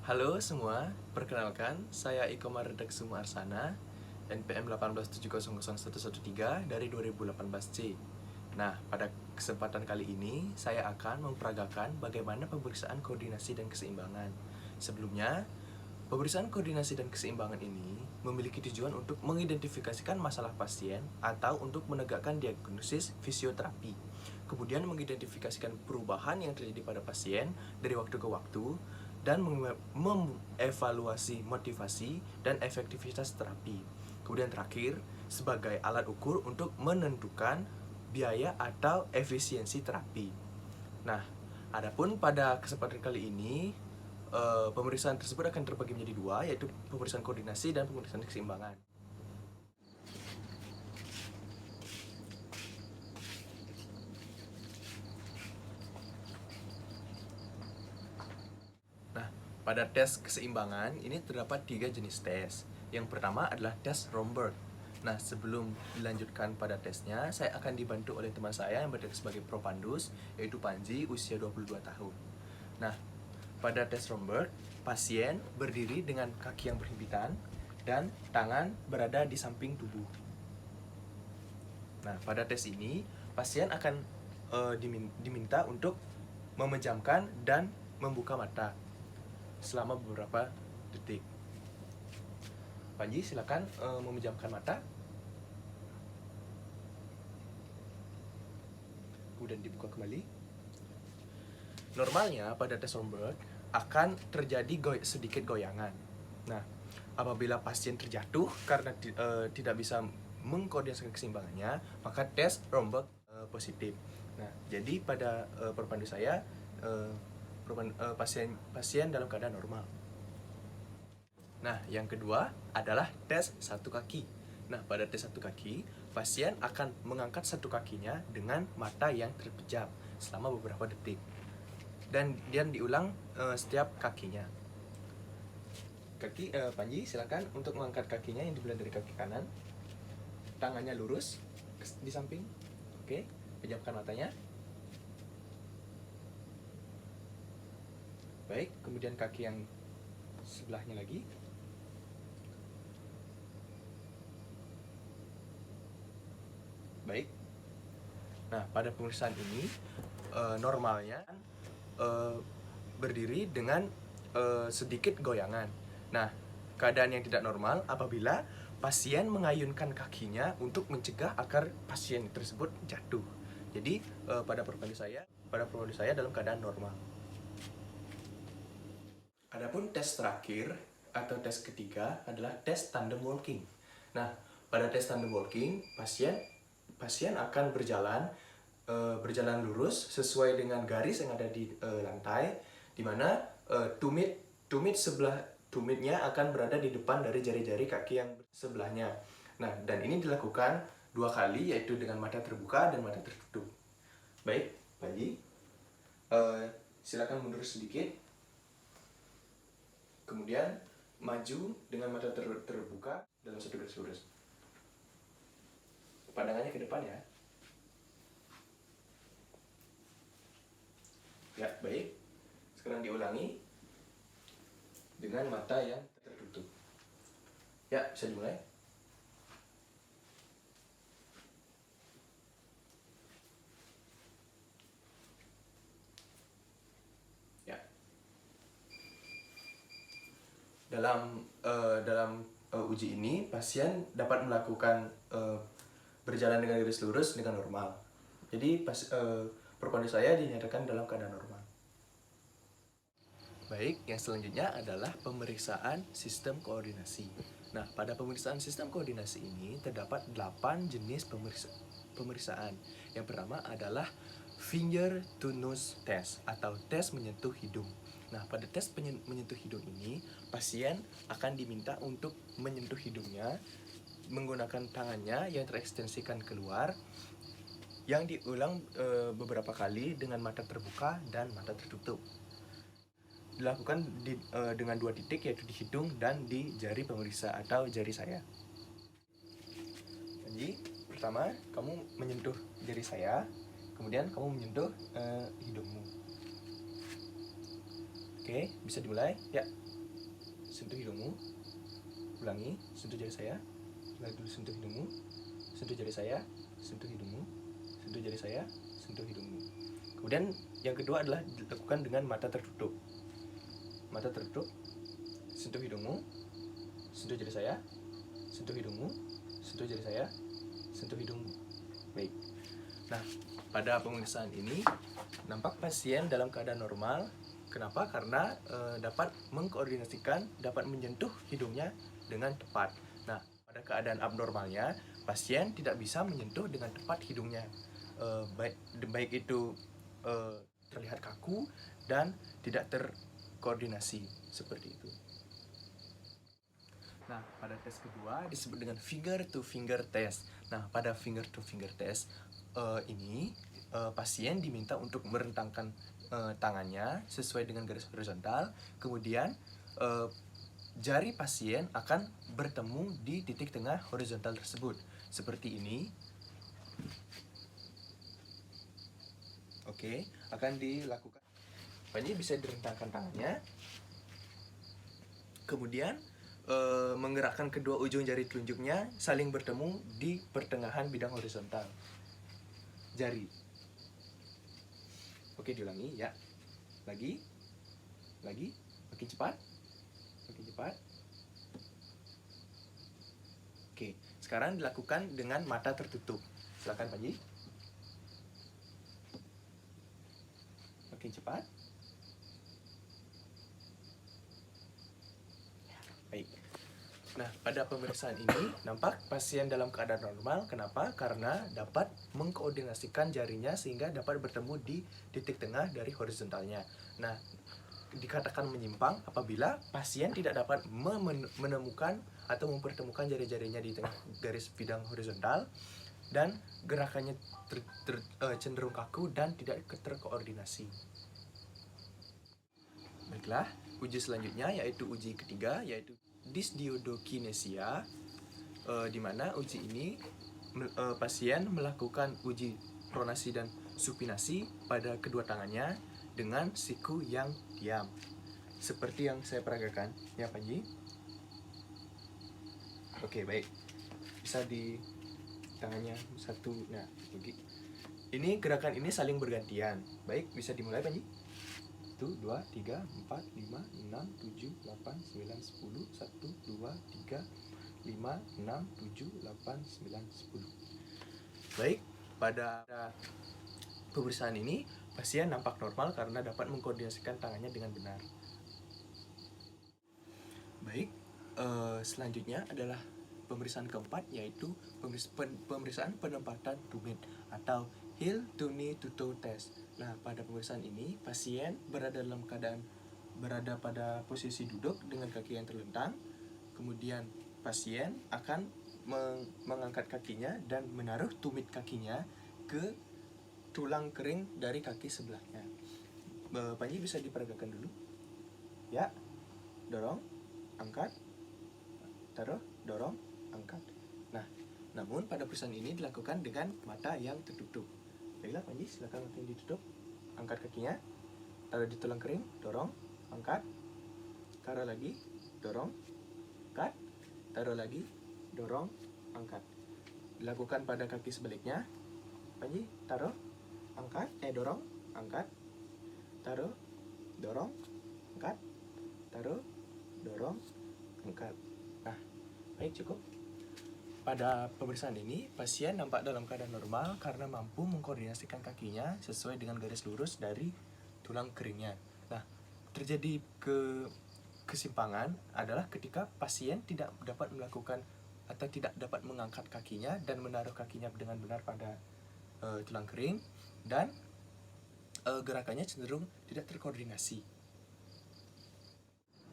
Halo semua, perkenalkan saya Iko Maredak Sumarsana, NPM 187001113 dari 2018C. Nah, pada kesempatan kali ini saya akan memperagakan bagaimana pemeriksaan koordinasi dan keseimbangan. Sebelumnya, pemeriksaan koordinasi dan keseimbangan ini memiliki tujuan untuk mengidentifikasikan masalah pasien atau untuk menegakkan diagnosis fisioterapi. Kemudian mengidentifikasikan perubahan yang terjadi pada pasien dari waktu ke waktu dan mengevaluasi motivasi dan efektivitas terapi. Kemudian terakhir, sebagai alat ukur untuk menentukan biaya atau efisiensi terapi. Nah, adapun pada kesempatan kali ini, pemeriksaan tersebut akan terbagi menjadi dua, yaitu pemeriksaan koordinasi dan pemeriksaan keseimbangan. Nah, pada tes keseimbangan ini terdapat 3 jenis tes. Yang pertama adalah tes Romberg. Nah, sebelum dilanjutkan pada tesnya, saya akan dibantu oleh teman saya yang bertugas sebagai propandus, yaitu Panji, usia 22 tahun. Nah, pada tes Romberg, pasien berdiri dengan kaki yang berhimpitan dan tangan berada di samping tubuh. Nah, pada tes ini, pasien akan diminta untuk memejamkan dan membuka mata selama beberapa detik. Panji, silakan memejamkan mata. Kemudian dibuka kembali. Normalnya pada tes Romberg akan terjadi sedikit goyangan. Nah, apabila pasien terjatuh karena tidak bisa mengkoordinasikan keseimbangannya, maka tes Romberg positif. Nah, jadi pada perpandu saya pasien dalam keadaan normal. Nah, yang kedua adalah tes satu kaki. Nah, pada tes satu kaki, pasien akan mengangkat satu kakinya dengan mata yang terpejam selama beberapa detik. Dan diulang setiap kakinya. Panji, silakan untuk mengangkat kakinya yang dimulai dari kaki kanan. Tangannya lurus di samping. Oke, pejamkan matanya. Baik, kemudian kaki yang sebelahnya lagi. Baik. Nah, pada pemeriksaan ini normalnya berdiri dengan sedikit goyangan. Nah, keadaan yang tidak normal apabila pasien mengayunkan kakinya untuk mencegah agar pasien tersebut jatuh. Jadi pada perpandu saya dalam keadaan normal. Adapun tes terakhir atau tes ketiga adalah tes tandem walking. Nah, pada tes tandem walking, pasien akan berjalan lurus sesuai dengan garis yang ada di lantai, di mana tumitnya akan berada di depan dari jari-jari kaki yang sebelahnya. Nah, dan ini dilakukan 2 kali, yaitu dengan mata terbuka dan mata tertutup. Baik, Panji, silakan mundur sedikit. Kemudian maju dengan mata terbuka dalam satu garis lurus. Pandangannya ke depan ya. Ya, baik. Sekarang diulangi dengan mata yang tertutup. Ya, bisa dimulai. Ya. Dalam uji ini, pasien dapat melakukan berjalan dengan garis lurus dengan normal. Jadi perpandu saya dinyatakan dalam keadaan normal. Baik, yang selanjutnya adalah pemeriksaan sistem koordinasi. Nah, pada pemeriksaan sistem koordinasi ini terdapat 8 jenis pemeriksaan. Yang pertama adalah finger to nose test atau tes menyentuh hidung. Nah, pada tes menyentuh hidung ini, pasien akan diminta untuk menyentuh hidungnya menggunakan tangannya yang terekstensikan keluar, yang diulang beberapa kali dengan mata terbuka dan mata tertutup. Dilakukan dengan 2 titik, yaitu di hidung dan di jari pemeriksa atau jari saya. Jadi, pertama kamu menyentuh jari saya, kemudian kamu menyentuh hidungmu. Oke, bisa dimulai? Ya. sentuh hidungmu. Ulangi, sentuh jari saya. Lagi dulu, sentuh hidungmu. Sentuh jari saya, sentuh hidungmu. Sentuh jari saya, sentuh hidungmu. Kemudian yang kedua adalah dilakukan dengan mata tertutup. Mata tertutup, sentuh hidungmu, sentuh jari saya, sentuh hidungmu, sentuh jari saya, sentuh hidungmu. Baik. Nah, pada pemeriksaan ini nampak pasien dalam keadaan normal. Kenapa? Karena dapat mengkoordinasikan, dapat menyentuh hidungnya dengan tepat. Nah, pada keadaan abnormalnya, pasien tidak bisa menyentuh dengan tepat hidungnya. Baik itu terlihat kaku dan tidak terkoordinasi seperti itu. Nah, pada tes kedua disebut dengan finger to finger test. Nah, pada finger to finger test ini pasien diminta untuk merentangkan tangannya sesuai dengan garis horizontal. Kemudian jari pasien akan bertemu di titik tengah horizontal tersebut. Seperti ini. Oke, akan dilakukan. Ini bisa direntangkan tangannya. Kemudian menggerakkan kedua ujung jari telunjuknya saling bertemu di pertengahan bidang horizontal jari. Oke, diulangi ya. Lagi, makin cepat, Oke, sekarang dilakukan dengan mata tertutup. Silakan Panji. Makin cepat. Baik. Nah, pada pemeriksaan ini nampak pasien dalam keadaan normal. Kenapa? Karena dapat mengkoordinasikan jarinya sehingga dapat bertemu di titik tengah dari horizontalnya. Nah, dikatakan menyimpang apabila pasien tidak dapat menemukan atau mempertemukan jari-jarinya di tengah garis bidang horizontal dan gerakannya cenderung kaku dan tidak terkoordinasi. Baiklah, uji selanjutnya yaitu uji ketiga, yaitu dysdiodokinesia, di mana uji ini pasien melakukan uji pronasi dan supinasi pada kedua tangannya dengan siku yang diam, seperti yang saya peragakan ya Panji. Oke, baik, bisa di tangannya satu. Nah, ini gerakan ini saling bergantian. Baik, bisa dimulai Panji. 1, 2, 3, 4, 5, 6, 7, 8, 9, 10. 1, 2, 3, 5, 6, 7, 8, 9, 10. Baik, pada pemeriksaan ini pasien nampak normal karena dapat mengkoordinasikan tangannya dengan benar. Baik, selanjutnya adalah pemeriksaan keempat, yaitu pemeriksaan penempatan tumit atau heel to knee to toe test. Nah, pada pemeriksaan ini pasien berada pada posisi duduk dengan kaki yang terlentang. Kemudian pasien akan mengangkat kakinya dan menaruh tumit kakinya ke tulang kering dari kaki sebelahnya. Panji bisa diperagakan dulu. Ya, dorong, angkat, taruh, dorong, angkat. Nah, namun pada pemeriksaan ini dilakukan dengan mata yang tertutup. Baiklah Panji, silakan mata yang ditutup. Angkat kakinya, taruh di tulang kering, dorong, angkat, taruh lagi, dorong, angkat, taruh lagi, dorong, angkat. Dilakukan pada kaki sebaliknya. Panji, taruh, angkat, dorong, angkat, taruh, dorong, angkat, taruh, dorong, angkat. Nah, baik, cukup. Pada pemeriksaan ini, pasien nampak dalam keadaan normal karena mampu mengkoordinasikan kakinya sesuai dengan garis lurus dari tulang keringnya. Nah, terjadi kesimpangan adalah ketika pasien tidak dapat melakukan atau tidak dapat mengangkat kakinya dan menaruh kakinya dengan benar pada tulang kering, dan gerakannya cenderung tidak terkoordinasi.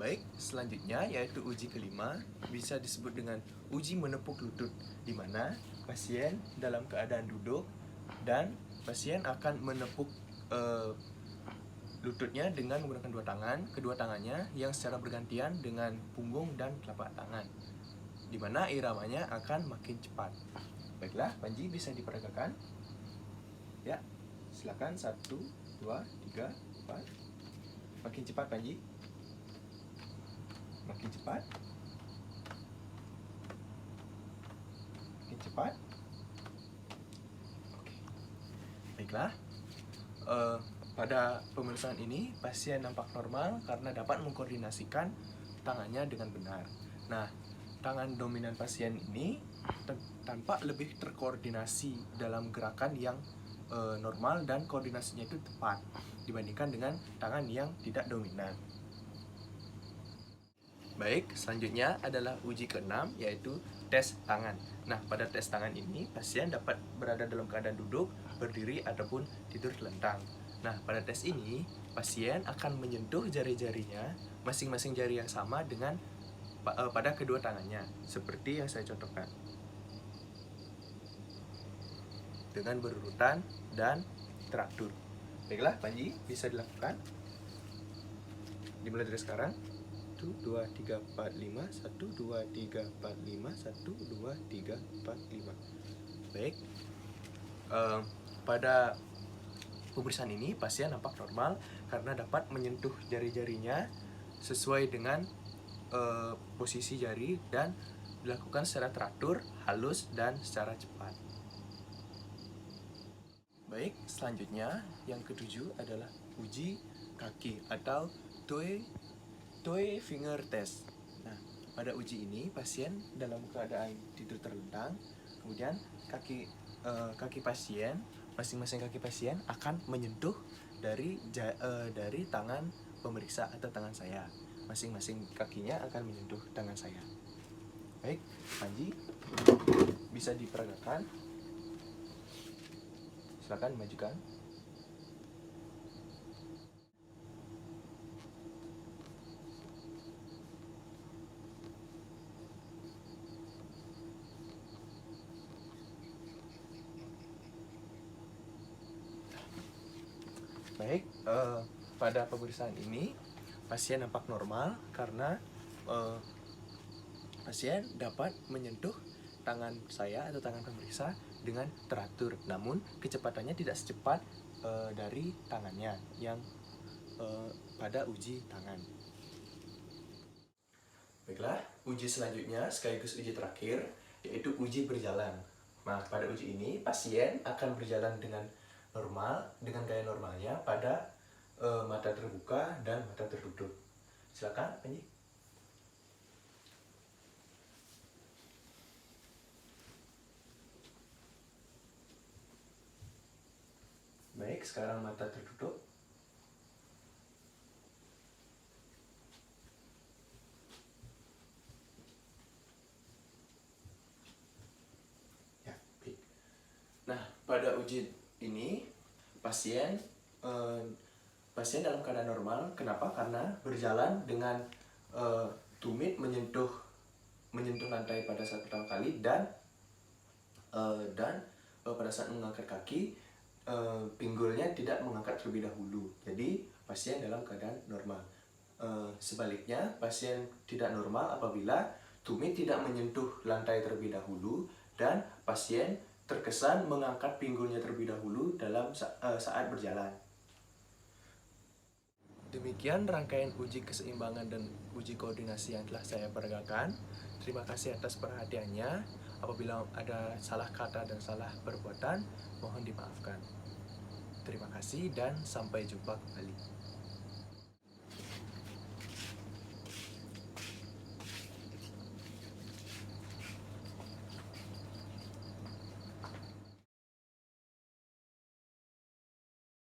Baik, selanjutnya yaitu uji kelima, bisa disebut dengan uji menepuk lutut, di mana pasien dalam keadaan duduk dan pasien akan menepuk lututnya dengan menggunakan kedua tangannya yang secara bergantian dengan punggung dan telapak tangan, di mana iramanya akan makin cepat. Baiklah, Panji bisa diperagakan. Ya, silakan. 1, 2, 3, 4. Makin cepat Panji. Makin Makin cepat. Makin cepat. Oke. Baiklah. Pada pemeriksaan ini, pasien nampak normal karena dapat mengkoordinasikan tangannya dengan benar. Nah, tangan dominan pasien ini tampak lebih terkoordinasi dalam gerakan yang normal dan koordinasinya itu tepat dibandingkan dengan tangan yang tidak dominan. Baik, selanjutnya adalah uji ke-6, yaitu tes tangan. Nah, pada tes tangan ini, pasien dapat berada dalam keadaan duduk, berdiri, ataupun tidur telentang. Nah, pada tes ini, pasien akan menyentuh jari-jarinya, masing-masing jari yang sama dengan pada kedua tangannya, seperti yang saya contohkan. Dengan berurutan dan teratur. Baiklah, Panji, bisa dilakukan. Dimulai dari sekarang. 1, 2, 3, 4, 5 1, 2, 3, 4, 5 1, 2, 3, 4, 5. Baik. Pada pemeriksaan ini pasien nampak normal karena dapat menyentuh jari-jarinya sesuai dengan posisi jari dan dilakukan secara teratur, halus, dan secara cepat. Baik, selanjutnya yang ke-7 adalah uji kaki atau toe finger test. Nah, pada uji ini pasien dalam keadaan tidur terlentang, kemudian kaki pasien, masing-masing kaki pasien akan menyentuh dari tangan pemeriksa atau tangan saya. Masing-masing kakinya akan menyentuh tangan saya. Baik, Panji, bisa diperagakan. Silakan majukan. Baik, pada pemeriksaan ini pasien nampak normal karena pasien dapat menyentuh tangan saya atau tangan pemeriksa dengan teratur, namun kecepatannya tidak secepat dari tangannya yang pada uji tangan. Baiklah, uji selanjutnya sekaligus uji terakhir, yaitu uji berjalan. Nah, pada uji ini pasien akan berjalan dengan normal, dengan gaya normalnya pada mata terbuka dan mata tertutup. Silakan, Panji. Baik, sekarang mata tertutup. Ya, baik. Nah, pada uji ini pasien dalam keadaan normal. Kenapa? Karena berjalan dengan tumit menyentuh lantai pada saat pertama kali dan pada saat mengangkat kaki pinggulnya tidak mengangkat terlebih dahulu. Jadi pasien dalam keadaan normal. Sebaliknya, pasien tidak normal apabila tumit tidak menyentuh lantai terlebih dahulu dan pasien terkesan mengangkat pinggulnya terlebih dahulu dalam saat berjalan. Demikian rangkaian uji keseimbangan dan uji koordinasi yang telah saya peragakan. Terima kasih atas perhatiannya. Apabila ada salah kata dan salah perbuatan, mohon dimaafkan. Terima kasih dan sampai jumpa kembali.